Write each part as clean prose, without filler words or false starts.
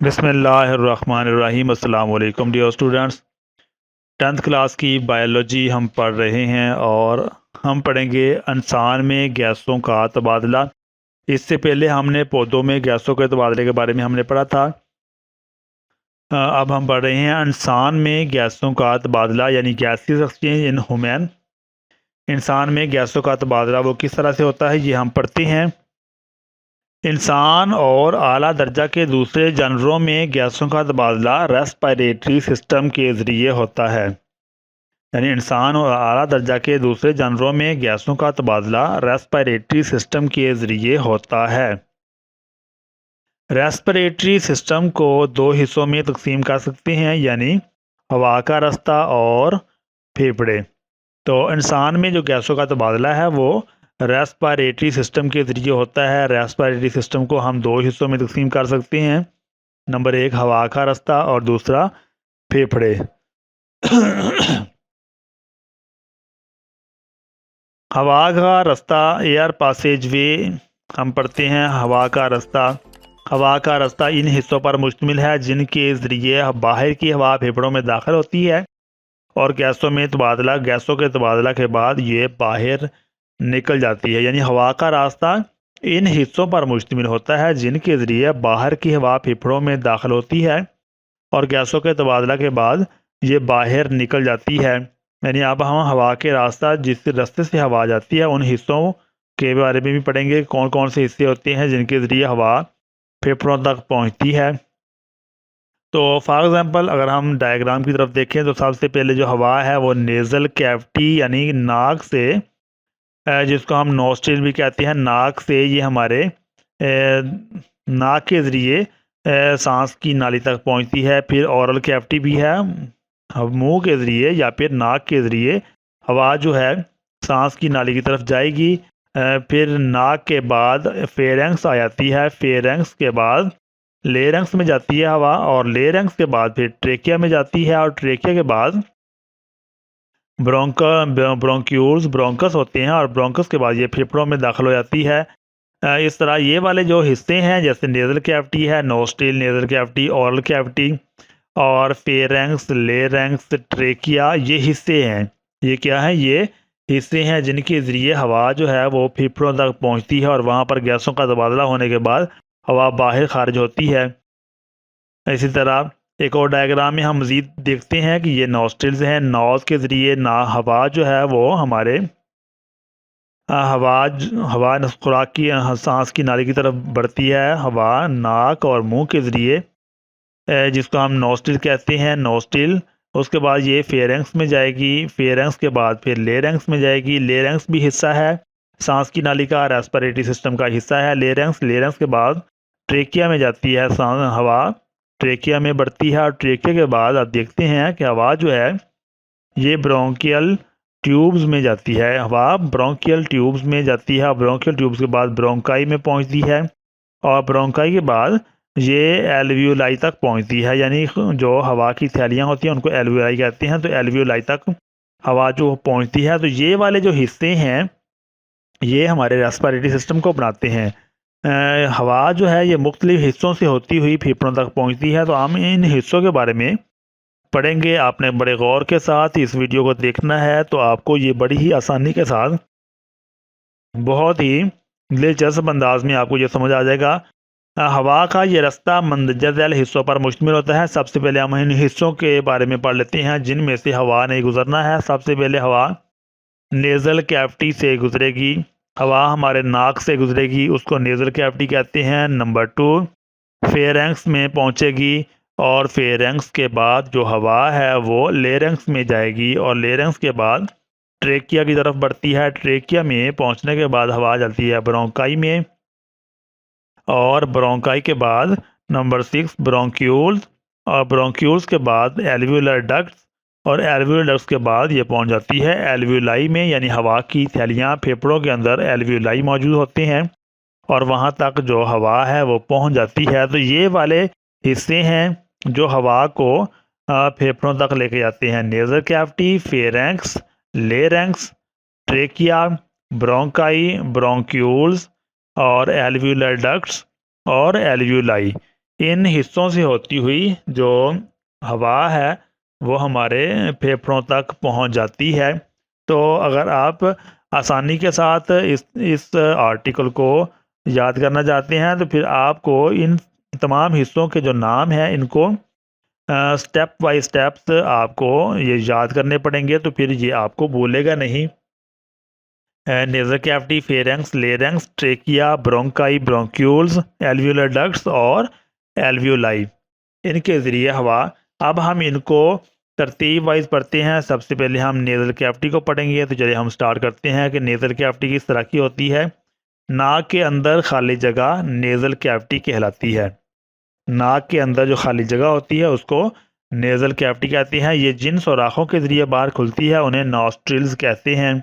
बिस्मिल्लाहिर्रहमानिर्रहीम। अस्सलाम वालेकुम डियर स्टूडेंट्स। 10th क्लास की बायोलॉजी हम पढ़ रहे हैं और हम पढ़ेंगे इंसान में गैसों का तबादला। इससे पहले हमने पौधों में गैसों के तबादले के बारे में हमने पढ़ा था। अब हम पढ़ रहे हैं इंसान में गैसों का तबादला यानी गैसेस एक्सचेंज इन ह्यूमन। इंसान में गैसों का तबादला वो किस तरह से होता है ये हम पढ़ते हैं। इंसान और आला दर्जा के दूसरे जानवरों में गैसों का तबादला रेस्पिरेटरी सिस्टम के ज़रिए होता है। यानी इंसान और आला दर्जा के दूसरे जानवरों में गैसों का तबादला रेस्पिरेटरी सिस्टम के ज़रिए होता है। रेस्पिरेटरी सिस्टम को दो हिस्सों में तकसीम कर सकते हैं, यानी हवा का रास्ता और फेफड़े। तो इंसान में जो गैसों का तबादला है वो रेस्पिरेटरी सिस्टम के ज़रिए होता है। रेस्पिरेटरी सिस्टम को हम दो हिस्सों में तकसीम कर सकते हैं, नंबर एक हवा का रास्ता और दूसरा फेफड़े। हवा का रास्ता एयर पासेज वे हम पढ़ते हैं। हवा का रास्ता इन हिस्सों पर मुश्तमिल है जिनके ज़रिए बाहर की हवा फेफड़ों में दाखिल होती है और गैसों के तबादला के बाद ये बाहर निकल जाती है। यानी हवा का रास्ता इन हिस्सों पर मुश्तमिल होता है जिनके ज़रिए बाहर की हवा फेफड़ों में दाखिल होती है और गैसों के तबादला के बाद ये बाहर निकल जाती है। यानी अब हम हवा के रास्ता जिस रास्ते से हवा जाती है उन हिस्सों के बारे में भी पढ़ेंगे, कौन कौन से हिस्से होते हैं जिनके ज़रिए हवा फेफड़ों तक पहुँचती है। तो फॉर एग्ज़ाम्पल अगर हम डायग्राम की तरफ देखें तो सबसे पहले जो हवा है वो नेज़ल कैविटी यानी नाक से, जिसको हम नोस्ट्रिल भी कहते हैं, नाक से ये हमारे नाक के ज़रिए सांस की नाली तक पहुंचती है। फिर ओरल कैविटी भी है, मुंह के ज़रिए या फिर नाक के ज़रिए हवा जो है सांस की नाली की तरफ जाएगी। फिर नाक के बाद फेरेंक्स आ जाती है, फेरेंक्स के बाद लेरेंक्स में जाती है हवा और लेरेंक्स के बाद फिर ट्रेकिया में जाती है और ट्रेकिया के बाद ब्रोंकस होते हैं और ब्रोंकस के बाद ये फेफड़ों में दाखिल हो जाती है। इस तरह ये वाले जो हिस्से हैं जैसे नेज़ल कैविटी है, nostril, nasal cavity, oral cavity और फेरेंक्स, लेरेंक्स, ट्रेकिया, ये हिस्से हैं। ये क्या है? ये हिस्से हैं जिनके ज़रिए हवा जो है वो फेफड़ों तक पहुंचती है और वहाँ पर गैसों का तबादला होने के बाद हवा बाहर खारिज होती है। इसी तरह एक और डायग्राम में हम मज़ीद देखते हैं कि ये नॉस्ट्रिल्स हैं। नॉज के ज़रिए हवा जो है वो हमारे हवा खुराक की सांस की नाली की तरफ बढ़ती है। हवा नाक और मुंह के ज़रिए, जिसको हम नॉस्ट्रिल कहते हैं, नॉस्ट्रिल, उसके बाद ये फेरेंक्स में जाएगी, फेरेंक्स के बाद फिर लेरेंक्स में जाएगी। लेरेंक्स भी हिस्सा है सांस की नाली का, रेस्पिरेटरी सिस्टम का हिस्सा है लेरेंक्स। लेरेंक्स के बाद ट्रेकिया में जाती है हवा, ट्रेकिया में बढ़ती है और ट्रेकिया के बाद आप देखते हैं कि हवा जो है ये ब्रोंकियल ट्यूब्स में जाती है। हवा ब्रोंकियल ट्यूब्स में जाती है और ब्रोंकियल ट्यूब्स के बाद ब्रोंकाई में पहुंचती है और ब्रोंकाई के बाद ये एल्वियोलाई तक पहुंचती है। यानी जो हवा की थैलियाँ होती हैं उनको एल्वियोलाई कहते हैं। तो एल्वियोलाई तक हवा जो पहुंचती है, तो ये वाले जो हिस्से हैं ये हमारे रेस्पिरेटरी सिस्टम को बनाते हैं। हवा जो है ये मुख्तलिफ हिस्सों से होती हुई फेफड़ों तक पहुंचती है। तो हम इन हिस्सों के बारे में पढ़ेंगे। आपने बड़े गौर के साथ इस वीडियो को देखना है तो आपको ये बड़ी ही आसानी के साथ बहुत ही दिलचस्प अंदाज में आपको ये समझ आ जाएगा। हवा का ये रास्ता मंदरजा झैल हिस्सों पर मुश्तमिल होता है। सबसे पहले हम इन हिस्सों के बारे में पढ़ लेते हैं जिनमें से हवा नहीं गुजरना है। सबसे पहले हवा नेज़ल कैविटी से गुजरेगी। हवा हमारे नाक से गुजरेगी, उसको नेज़ल कैविटी कहते हैं। नंबर 2 फेरेंक्स में पहुंचेगी और फेरेंक्स के बाद जो हवा है वो लेरेंक्स में जाएगी और लेरेंक्स के बाद ट्रेकिया की तरफ बढ़ती है। ट्रेकिया में पहुंचने के बाद हवा जाती है ब्रोंकाई में और ब्रोंकाई के बाद नंबर 6 ब्रोंक्यूल्स और ब्रोंक्यूल्स के बाद एल्वियोलर डक्ट्स और एल्वियोलर डक्ट्स के बाद ये पहुंच जाती है एल्वियोलाई में। यानी हवा की थैलियाँ फेफड़ों के अंदर एल्वियोलाई मौजूद होते हैं और वहाँ तक जो हवा है वो पहुँच जाती है। तो ये वाले हिस्से हैं जो हवा को फेफड़ों तक लेके जाते हैं। Nasal cavity, pharynx, larynx, trachea, bronchi, bronchioles और एल्वियोलर डक्ट्स और एल्वियोलाई, इन हिस्सों से होती हुई जो हवा है वो हमारे फेफड़ों तक पहुंच जाती है। तो अगर आप आसानी के साथ इस आर्टिकल को याद करना चाहते हैं तो फिर आपको इन तमाम हिस्सों के जो नाम हैं इनको स्टेप बाय स्टेप्स आपको ये याद करने पड़ेंगे, तो फिर ये आपको भूलेगा नहीं। Nasal cavity, pharynx, larynx, trachea, bronchi, bronchioles, alveolar ducts और एल्वियोलाई, इनके ज़रिए हवा। अब हम इनको तरतीब वाइज पढ़ते हैं। सबसे पहले हम नेज़ल कैविटी को पढ़ेंगे। तो चलिए हम स्टार्ट करते हैं कि नेज़ल कैविटी किस तरह की होती है। नाक के अंदर खाली जगह नेज़ल कैविटी कहलाती है। नाक के अंदर जो खाली जगह होती है उसको नेज़ल कैविटी कहते हैं। ये जिन सुराखों के ज़रिए बाहर खुलती है उन्हें नॉस्ट्रिल्स कहते हैं।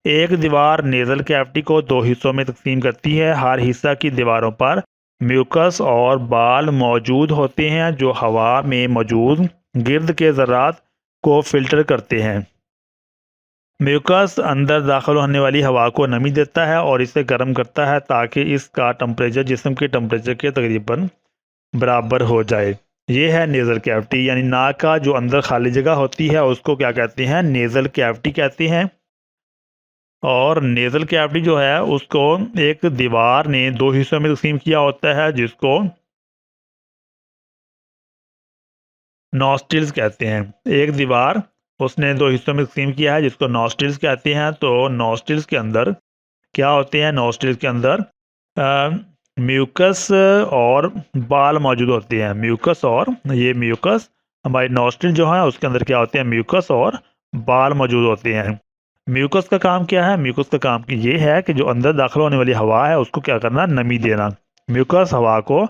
एक दीवार नेज़ल कैविटी को दो हिस्सों में तकसीम करती है। हर हिस्सा की दीवारों पर म्यूकस और बाल मौजूद होते हैं जो हवा में मौजूद गिर्द के ज़रात को फ़िल्टर करते हैं। म्यूकस अंदर दाखिल होने वाली हवा को नमी देता है और इसे गर्म करता है ताकि इसका टेम्परेचर जिस्म के टेम्परेचर के तकरीबन बराबर हो जाए। ये है नेज़ल कैविटी, यानी नाक का जो अंदर खाली जगह होती है उसको क्या कहते हैं, नेज़ल कैविटी कहते हैं। और नेज़ल कैविटी जो है उसको एक दीवार ने दो हिस्सों में तकसीम किया होता है जिसको नॉस्ट्रिल्स कहते हैं। एक दीवार उसने दो हिस्सों में तकसीम किया है जिसको नॉस्ट्रिल्स कहते हैं। तो नॉस्ट्रिल्स के अंदर क्या होते हैं, नॉस्ट्रिल्स के अंदर म्यूकस और बाल मौजूद होते हैं। म्यूकस और ये म्यूकस हमारी नॉस्ट्रिल जो है उसके अंदर क्या होते हैं, म्यूकस और बाल मौजूद होते हैं। म्यूकस का काम क्या है, म्यूकस का काम ये है कि जो अंदर दाखिल होने वाली हवा है उसको क्या करना, नमी देना। म्यूकस हवा को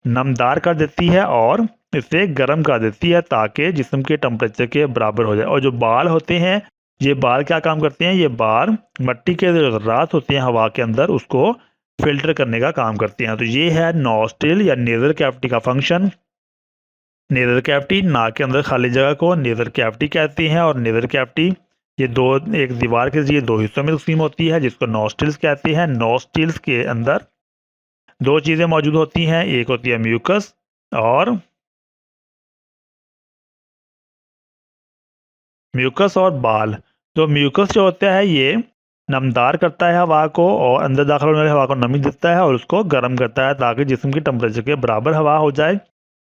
नमदार कर देती है और इसे गर्म कर देती है ताकि जिस्म के टेम्परेचर के बराबर हो जाए। और जो बाल होते हैं, ये बाल क्या काम करते हैं, ये बाल मिट्टी के जो ज़रात होते हैं हवा के अंदर उसको फिल्टर करने का काम करते हैं। तो ये है नॉस्ट्रिल या नेज़ल कैविटी का फंक्शन। नेज़ल कैविटी, नाक के अंदर खाली जगह को नेज़ल कैविटी कहते हैं। और नेज़ल कैविटी ये एक दीवार के जरिए दो हिस्सों में तकसीम होती है जिसको नॉस्ट्रिल्स कहते हैं। नॉस्ट्रिल्स के अंदर दो चीज़ें मौजूद होती हैं, एक होती है म्यूकस और बाल। तो म्यूकस जो होता है ये नमदार करता है हवा को और अंदर दाखिल होने वाली हवा को नमी देता है और उसको गर्म करता है ताकि जिस्म की टेम्परेचर के बराबर हवा हो जाए।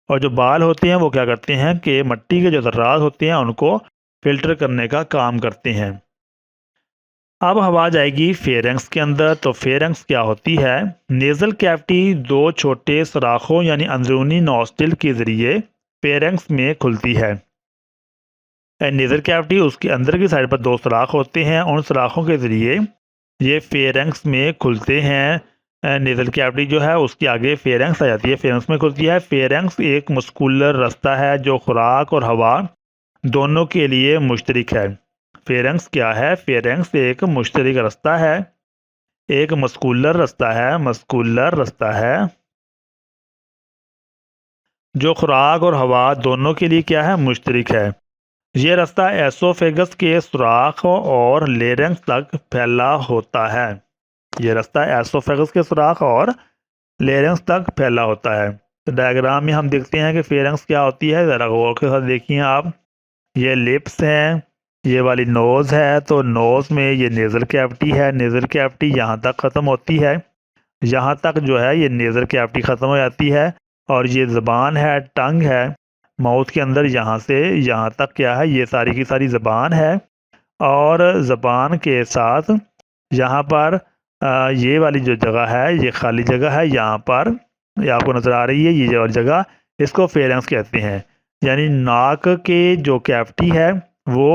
और जो बाल होते हैं वो क्या करते हैं कि मिट्टी के जो ज़रात होते हैं उनको फिल्टर करने का काम करते हैं। अब हवा जाएगी फेरेंक्स के अंदर। तो फेरेंक्स क्या होती है, नेज़ल कैविटी दो छोटे सुराखों यानी अंदरूनी नॉस्ट्रिल के ज़रिए फेरेंक्स में खुलती है। नेज़ल कैविटी उसके अंदर की साइड पर दो सुराख होते हैं, उन सुराखों के ज़रिए ये फेरेंक्स में खुलते हैं। नेज़ल कैविटी जो है उसके आगे फेरेंक्स आ जाती है, फेरेंक्स में खुलती है। फेरेंक्स एक मस्कुलर रास्ता है जो खुराक और हवा दोनों के लिए मुश्तरक है। फेरेंक्स क्या है, फेरेंक्स एक मुश्तरक रास्ता है, एक मस्कुलर रास्ता है, मस्कुलर रास्ता है जो खुराक और हवा दोनों के लिए क्या है, मुश्तरक है। ये रास्ता एसोफेगस के सुराख और लेरेंक्स तक फैला होता है। ये रास्ता एसोफेगस के सुराख और लेरेंक्स तक फैला होता है। तो डायग्राम में हम देखते हैं कि फेरेंक्स क्या होती है, ज़रा गौर के साथ देखिए आप। ये लिप्स हैं, ये वाली नोज़ है, तो नोज़ में ये नेज़ल कैविटी है। नेज़ल कैविटी यहाँ तक ख़त्म होती है, यहाँ तक जो है ये नेज़ल कैविटी ख़त्म हो जाती है। और ये ज़बान है, टंग है माउथ के अंदर, यहाँ से यहाँ तक क्या है, ये सारी की सारी ज़बान है। और ज़बान के साथ यहाँ पर ये वाली जो जगह है, ये खाली जगह है, यहाँ पर ये आपको नज़र आ रही है, ये और जगह, इसको फेरेंक्स कहते हैं। यानी नाक के जो कैविटी है वो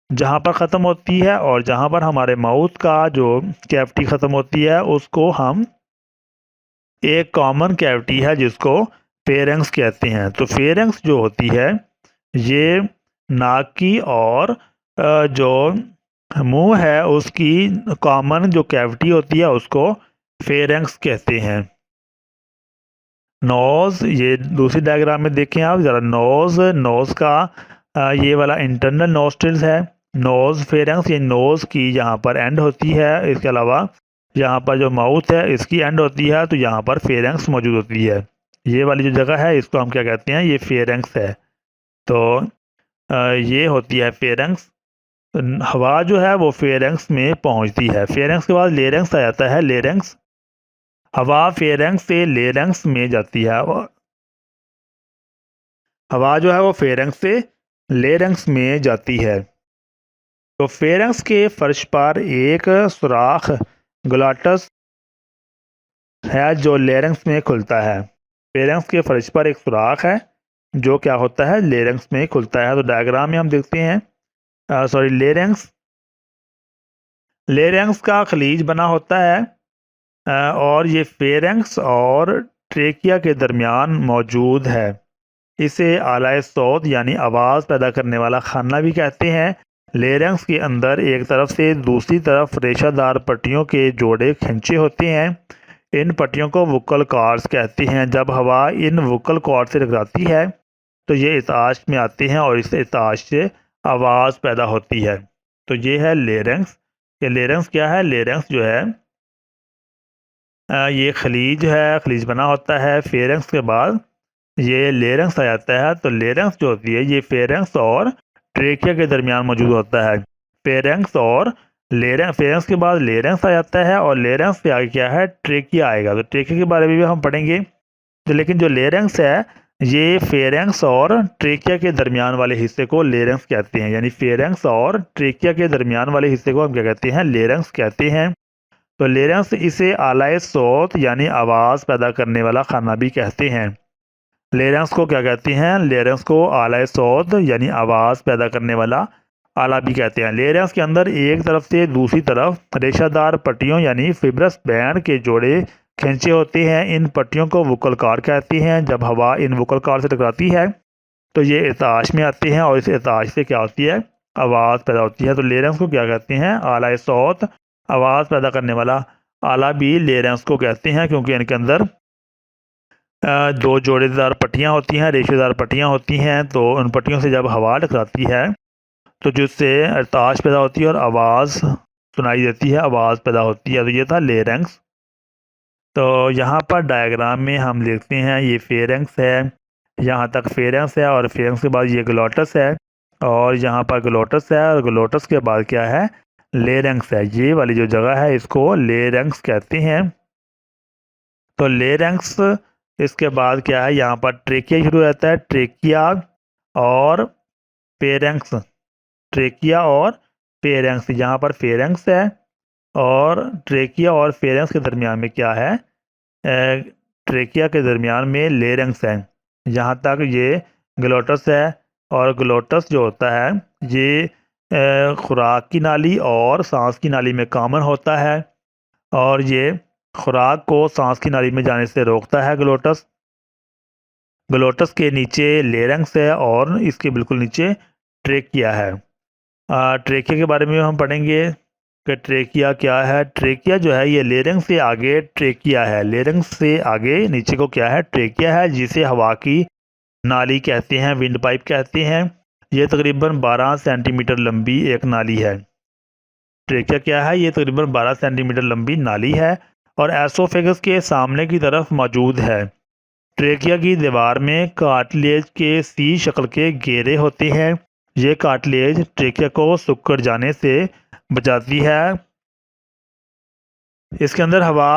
जहाँ पर ख़त्म होती है और जहाँ पर हमारे माउथ का जो कैविटी ख़त्म होती है उसको हम एक कॉमन कैविटी है जिसको फेरेंक्स कहते हैं। तो फेरेंक्स जो होती है ये नाक की और जो मुंह है उसकी कॉमन जो कैविटी होती है उसको फेरेंक्स कहते हैं। नोज़, ये दूसरी डायग्राम में देखें आप ज़रा, नोज़ का ये वाला इंटरनल नोस्ट्रिल्स है, नोज़ फेरेंक्स, ये नोज़ की यहाँ पर एंड होती है। इसके अलावा यहाँ पर जो माउथ है इसकी एंड होती है, तो यहाँ पर फेरेंक्स मौजूद होती है। ये वाली जो जगह है इसको हम क्या कहते हैं, ये फेरेंक्स है। तो ये होती है फेरेंक्स। हवा जो है वो फेरेंक्स में पहुंचती है। फेरेंक्स के बाद लेरेंक्स आ जाता है। लेरेंक्स, हवा फेरेंक्स से लेरेंक्स में जाती है। हवा जो है वो फेरेंक्स से लेरेंक्स में जाती है। तो फेरेंक्स के फर्श पर एक सुराख ग्लॉटस है जो लेरेंक्स में खुलता है। फेरेंक्स के फर्श पर एक सुराख है जो क्या होता है, लेरेंक्स में खुलता है। तो डायग्राम में हम देखते हैं सॉरी लेरेंक्स, लेरेंक्स का खलीज बना होता है और ये फेरेंक्स और ट्रेकिया के दरमियान मौजूद है। इसे आलाए सौत यानी आवाज़ पैदा करने वाला खाना भी कहते हैं। लेरेंक्स के अंदर एक तरफ से दूसरी तरफ रेशादार पट्टियों के जोड़े खिंचे होते हैं। इन पट्टियों को वोकल कॉर्ड्स कहते हैं। जब हवा इन वोकल कॉर्ड से टकराती है तो ये इताश में आते हैं और इस इताश से आवाज़ पैदा होती है। तो ये है लेरेंक्स। ये लेरेंक्स क्या है, लेरेंक्स जो है ये खलीज है, खलीज बना होता है। फेरेंक्स के बाद ये लेरेंक्स आ जाता है। तो लेरेंक्स जो होती है ये फेरेंक्स और ट्रेकिया के दरमियान मौजूद होता है। फेरेंक्स और फेरेंक्स के बाद लेरेंक्स आ जाता है और लेरेंक्स से आगे क्या है, ट्रेकिया आएगा। तो ट्रेकिया के बारे में भी हम पढ़ेंगे। तो लेकिन जो लेरेंक्स है ये फेरेंक्स और ट्रेकिया के दरमियान वाले हिस्से को लेरेंक्स कहते हैं। यानी फेरेंक्स और ट्रेकिया के दरमियान वाले हिस्से को हम क्या कहते हैं, लेरेंक्स कहते हैं। तो लेरेंक्स इसे आलाए सौत यानी आवाज़ पैदा करने वाला खाना भी कहते हैं। लेरेंक्स को क्या कहते हैं, लेरेंक्स को आलाए सौत यानी आवाज़ पैदा करने वाला आला भी कहते हैं। लेरेंक्स के अंदर एक तरफ से दूसरी तरफ रेशादार पट्टियों यानी फिब्रस बैंड के जोड़े खींचे होते हैं। इन पट्टियों को वोकल कॉर्ड कहते हैं। जब हवा इन वोकल कॉर्ड से टकराती है तो ये इताश में आते हैं और इस इताश से क्या होती है, आवाज़ पैदा होती है। तो लेरेंक्स को क्या कहते हैं, आलाए सौत, आवाज़ पैदा करने वाला आला भी लेरेंक्स को कहते हैं, क्योंकि इनके अंदर दो जोड़ेदार पट्टियाँ होती हैं, रेशेदार पट्टियाँ होती हैं। तो उन पट्टियों से जब हवा टकराती है तो जिससे इरताश पैदा होती है और आवाज़ सुनाई देती है, आवाज़ पैदा होती है। तो ये था लेरेंक्स। तो यहाँ पर डायग्राम में हम देखते हैं ये फेरेंक्स है, यहाँ तक फेरेंक्स है और फेरेंक्स के बाद ये ग्लोटस है और यहाँ पर ग्लोटस है और ग्लोटस के बाद क्या है, लेरेंक्स है। ये वाली जो जगह है इसको लेरेंक्स कहते हैं। तो लेरेंक्स इसके बाद क्या है, यहाँ पर ट्रेकिया शुरू हो जाता है। ट्रेकिया और फेरेंक्स, ट्रेकिया और फेरेंक्स, यहाँ पर फेरेंक्स है और ट्रेकिया और फेरेंक्स के दरमियान में क्या है, ट्रेकिया के दरमियान में लेरेंक्स है। यहाँ तक ये ग्लोटस है और ग्लोटस जो होता है ये खुराक की नाली और सांस की नाली में कॉमन होता है और ये खुराक को सांस की नाली में जाने से रोकता है ग्लोटस। ग्लोटस के नीचे लेरेंक्स है और इसके बिल्कुल नीचे ट्रेकिया है। ट्रेकिया के बारे में हम पढ़ेंगे कि ट्रेकिया क्या है। ट्रेकिया जो है ये लेरेंक्स से आगे ट्रेकिया है। लेरेंक्स से आगे नीचे को क्या है, ट्रेकिया है, जिसे हवा की नाली कहते हैं, विंड पाइप कहते हैं। ये तकरीबन 12 सेंटीमीटर लंबी एक नाली है। ट्रेकिया क्या है, ये तकरीबन 12 सेंटीमीटर लंबी नाली है और एसोफेगस के सामने की तरफ मौजूद है। ट्रेकिया की दीवार में कार्टिलेज के सी शक्ल के घेरे होते हैं। ये कार्टिलेज ट्रेकिया को सिकुड़ जाने से बचाती है। इसके अंदर हवा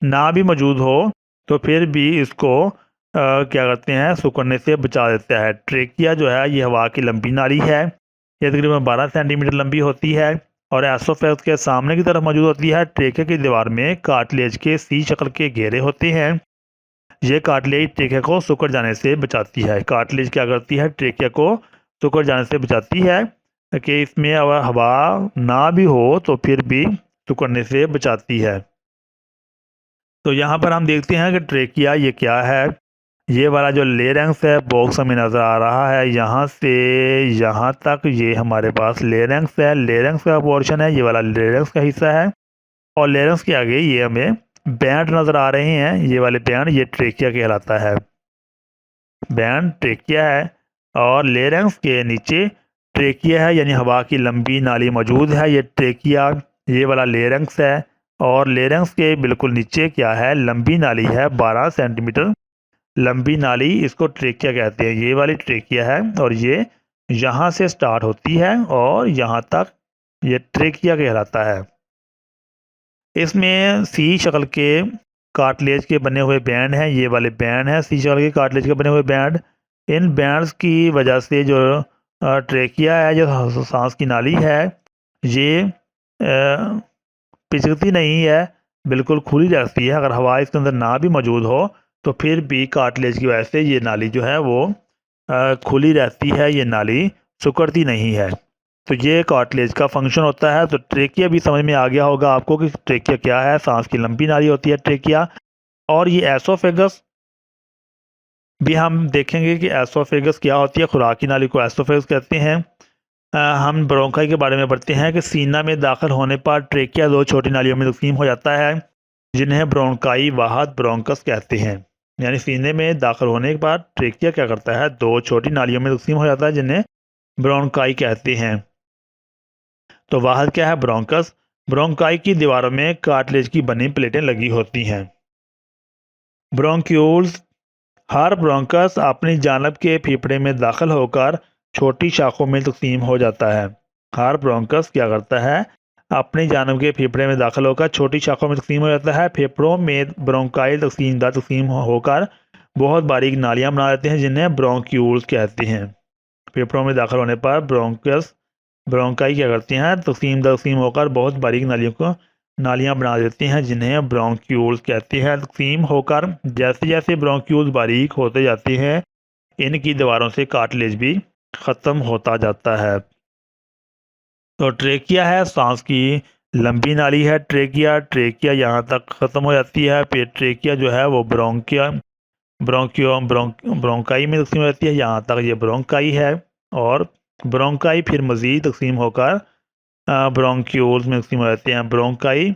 ना भी मौजूद हो तो फिर भी इसको क्या करते हैं, सिकुड़ने से बचा देता है। ट्रेकिया जो है ये हवा की लंबी नाली है। ये तकरीबन 12 सेंटीमीटर लंबी होती है और एसोफेगस के सामने की तरफ मौजूद होती है। ट्रेकिया की दीवार में कार्टिलेज के सी शक्ल के घेरे होते हैं। ये कार्टिलेज ट्रेकिया को सिकुड़ जाने से बचाती है। कार्टिलेज क्या करती है, ट्रेकिया को सिकुड़ जाने से बचाती है कि इसमें अगर हवा ना भी हो तो फिर भी सिकुड़ने से बचाती है। तो यहाँ पर हम देखते हैं कि ट्रेकिया ये क्या है। ये वाला जो लेरेंक्स है बॉक्स हमें नज़र आ रहा है, यहाँ से यहाँ तक ये हमारे पास लेरेंक्स है। लेरेंक्स का पोर्शन है, ये वाला लेरेंक्स का हिस्सा है और लेरेंक्स के आगे ये हमें बैंड नज़र आ रहे हैं। ये वाले बैंड ये ट्रेकिया कहलाता है। बैंड ट्रेकिया है और लेरेंक्स के नीचे ट्रेकिया है, यानी हवा की लंबी नाली मौजूद है। ये ट्रेकिया, ये वाला लेरेंक्स है और लेरेंक्स के बिल्कुल नीचे क्या है, लंबी नाली है 12 सेंटीमीटर लंबी नाली, इसको ट्रेकिया कहते हैं। ये वाली ट्रेकिया है और ये यहाँ से स्टार्ट होती है और यहाँ तक ये ट्रेकिया कहलाता है। इसमें सी शक्ल के कार्टिलेज के बने हुए बैंड हैं, ये वाले बैंड हैं सी शक्ल के कार्टिलेज के बने हुए बैंड। इन बैंड्स की वजह से जो ट्रेकिया है, जो सांस की नाली है, ये पिचकती नहीं है, बिल्कुल खुली रहती है। अगर हवा इसके अंदर ना भी मौजूद हो तो फिर भी कार्टिलेज की वजह से ये नाली जो है वो खुली रहती है, ये नाली सिकुड़ती नहीं है। तो ये कार्टिलेज का फंक्शन होता है। तो ट्रेकिया भी समझ में आ गया होगा आपको कि ट्रेकिया क्या है, सांस की लंबी नाली होती है ट्रेकिया। और ये एसोफेगस भी हम देखेंगे कि एसोफेगस क्या होती है, खुराक की नाली को एसोफेगस कहते हैं। हम ब्रोंकाई के बारे में पढ़ते हैं कि सीना में दाखिल होने पर ट्रेकिया 2 छोटी नालियों में तकसीम हो जाता है, जिन्हें ब्रोंकाई वाहद ब्रोंकस कहते हैं। यानी सीने में दाखिल होने के बाद ट्रेकिया क्या करता है, 2 छोटी नालियों में तकसीम हो जाता है, जिन्हें ब्रोंकाई कहते हैं। तो वाहद क्या है, ब्रोंकस। ब्रोंकाई की दीवारों में कार्टिलेज की बनी प्लेटें लगी होती हैं। ब्रोंक्यूल्स, हर ब्रोंकस अपनी जानब के फेफड़े में दाखिल होकर छोटी शाखों में तकसीम हो जाता है। हर ब्रोंकस क्या करता है, अपनी जानब के फेफड़े में दाखिल होकर छोटी शाखों में तकसीम हो जाता है। फेफड़ों में ब्रोंकाइल तकसीम होकर बहुत बारीक नालियां बना देते हैं, जिन्हें ब्रोंक्यूल्स कहते हैं। फेफड़ों में दाखिल होने पर ब्रोंकाई क्या करती हैं, तकसीम होकर बहुत बारीक नालियां बना देती हैं, जिन्हें ब्रोंक्यूल्स कहते हैं। तकसीम होकर जैसे जैसे ब्रोंक्यूल्स बारीक होते जाते हैं, इनकी दीवारों से कार्टिलेज भी ख़त्म होता जाता है। तो ट्रेकिया है, सांस की लंबी नाली है ट्रेकिया यहाँ तक ख़त्म हो जाती है। फिर ट्रेकिया जो है वो ब्रोंकाई में तकसीम हो जाती है, यहाँ तक ये ब्रोंकाई है। और ब्रोंकाई फिर मज़ीद तकसीम होकर ब्रोंक्यूल्स में तकसीम हो जाते हैं। ब्रोंकाई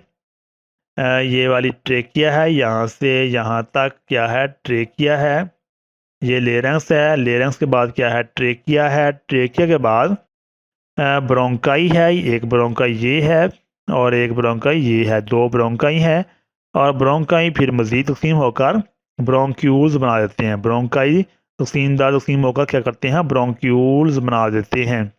ये वाली ट्रेकिया है, यहाँ से यहाँ तक क्या है, ट्रेकिया है। ये लेरेंक्स है, लेरेंक्स के बाद क्या है, ट्रेकिया है। ट्रेकिया के बाद ब्रोंकाई है, एक ब्रोंकाई ये है और एक ब्रोंकाई ये है, 2 ब्रोंकाई हैं। और ब्रोंकाई फिर मज़ीद तकसीम होकर ब्रोंक्यूल्स बना देते हैं। ब्रोंकाई तकसीम होकर क्या करते हैं, ब्रोंक्यूल्स बना देते हैं।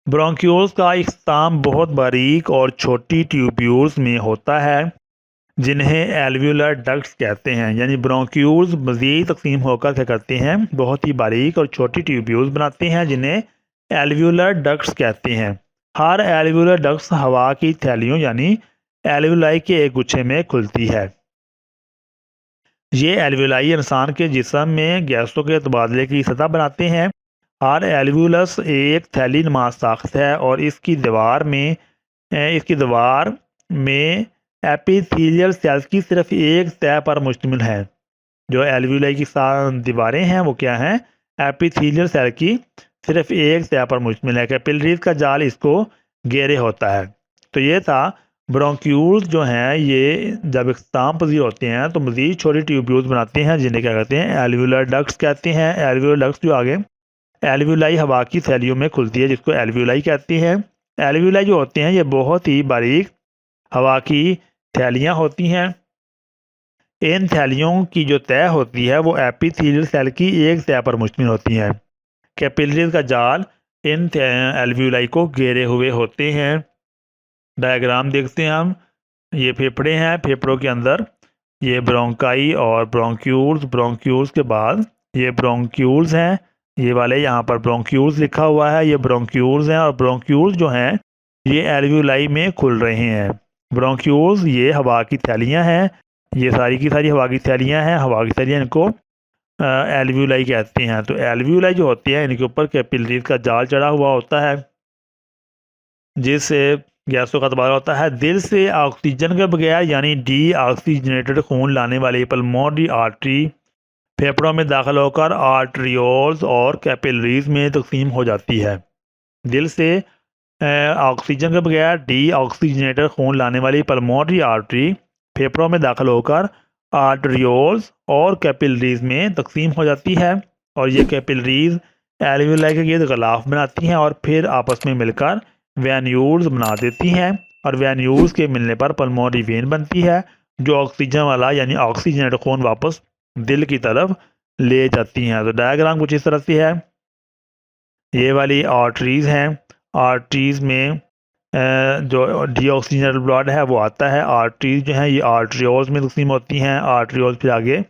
ब्रोंक्यूल्स का इख्तिताम बहुत बारीक और छोटी ट्यूब्यूल्स में होता है, जिन्हें एल्व्यूलर डक्ट्स कहते हैं। यानी ब्रोंक्यूल्स मज़ीद तकसीम होकर क्या करते हैं, बहुत ही बारीक और छोटी ट्यूब्यूल्स बनाते हैं, जिन्हें एल्व्यूलर डक्ट्स कहते हैं। हर एल्व्यूलर डक्ट्स हवा की थैलियों यानी एल्व्यूलाई के एक गुच्छे में खुलती है। ये एल्व्यूलाई इंसान के जिस्म में गैसों के तबादले की सतह बनाते हैं। हर एल्व्यूलस एक थैली नुमा साख्त है और इसकी दीवार में एपिथेलियल सेल्स की सिर्फ एक तह पर मुश्तमिल है। जो एल्व्यूलाई की दीवारें हैं वो क्या हैं, एपिथेलियल सेल की सिर्फ एक तह पर मुश्तमिल है। कैपिलरीज का जाल इसको घेरे होता है। तो ये था ब्रोंक्यूल्स जो हैं, ये जब इख्तिताम पजीर होते हैं तो मज़ीद छोटी ट्यूब्यूल्स बनाते हैं, जिन्हें क्या कहते हैं, एल्व्यूलर डक्ट्स कहते हैं। एल्व्यूलर डक्ट्स जो आगे एल्व्यूलाई हवा की थैलियों में खुलती है, जिसको एल्व्यूलाई कहते हैं। एल्व्यूलाई जो होते हैं ये बहुत ही बारीक हवा की थैलियाँ होती हैं। इन थैलियों की जो तह होती है वो एपिथेलियल सेल की एक तह पर मुश्तमिल होती है। कैपिलरीज का जाल इन एल्व्यूलाई को घेरे हुए होते हैं। डायग्राम देखते हैं हम। ये फेफड़े हैं, फेफड़ों के अंदर ये ब्रोंकाई और ब्रोंक्यूल्स के बाद ये ब्रोंक्यूल्स हैं। ये वाले यहाँ पर ब्रोंक्यूल्स लिखा हुआ है, ये ब्रोंक्यूल्स हैं। और ब्रोंक्यूल्स जो हैं ये एल्व्यूलाई में खुल रहे हैं। ब्रोंक्यूल्स ये हवा की थैलियाँ हैं, ये सारी की सारी हवा की थैलियाँ हैं। हवा की थैलियाँ इनको एल्व्यूलाई कहते हैं। तो एल्व्यूलाई जो होती है इनके ऊपर कैपिलरीज का जाल चढ़ा हुआ होता है, जिससे गैसों का तबादला होता है। दिल से ऑक्सीजन के बगैर यानी डी ऑक्सीजनेटेड खून लाने वाली पल्मोनरी आर्टरी फेफड़ों में दाखिल होकर आर्टरियोल्स और कैपिलरीज में तकसीम हो जाती है। दिल से ऑक्सीजन के बगैर डी ऑक्सीजनेटेड खून लाने वाली पल्मोनरी आर्टरी फेफड़ों में दाखिल होकर आर्टरियोल्स और कैपिलरीज में तकसीम हो जाती है। और ये कैपिलरीज एल्व्यूलाई के गिर्द गलाफ बनाती हैं और फिर आपस में मिलकर वैन्यूल्स बना देती हैं और वैन्यूल्स के मिलने पर पल्मोनरी वेन बनती है जो ऑक्सीजन वाला यानी ऑक्सीजनेटेड खून वापस दिल की तरफ ले जाती हैं। तो डायग्राम कुछ इस तरह से है। ये वाली आर्टरीज़ हैं, आर्टरीज़ में जो डीऑक्सीजनेटेड ब्लड है वो आता है। आर्टरीज जो हैं ये आर्ट्रियोल्स में तकसीम होती हैं, आर्ट्रियोल्स फिर आगे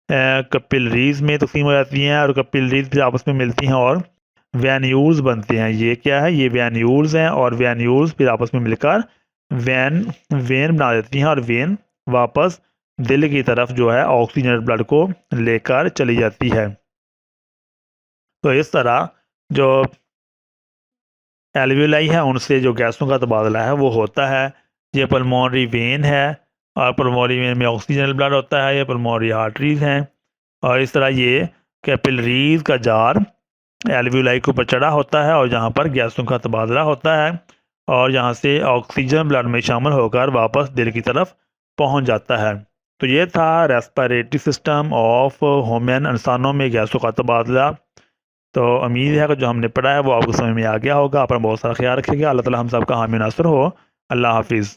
कैपिलरीज में तकसीम हो जाती हैं और कैपिलरीज फिर आपस में मिलती हैं और वैन्यूल्स बनते हैं। ये क्या है, ये वैन्यूल्स हैं और वैन्यूल्स फिर आपस में मिलकर वेन बना देती हैं और वेन वापस दिल की तरफ जो है ऑक्सीजनेटेड ब्लड को लेकर चली जाती है। तो इस तरह जो एल्वियोलाई है उनसे जो गैसों का तबादला है वो होता है। ये पल्मोनरी वेन है और पल्मोनरी वेन में ऑक्सीजनल ब्लड होता है। ये पल्मोनरी आर्टरीज हैं और इस तरह ये कैपिलरीज का जार एल्वियोलाई के ऊपर चढ़ा होता है और जहाँ पर गैसों का तबादला होता है और यहाँ से ऑक्सीजन ब्लड में शामिल होकर वापस दिल की तरफ पहुँच जाता है। तो ये था रेस्पिरेटरी सिस्टम ऑफ ह्यूमन, इंसानों में गैसों का तबादला। तो उम्मीद है कि जो हमने पढ़ा है वो आपको समझ में आ गया होगा। अपना बहुत सारा ख्याल रखिएगा। अल्लाह ताला हम सब का हामी नासर हो। अल्लाह हाफिज़।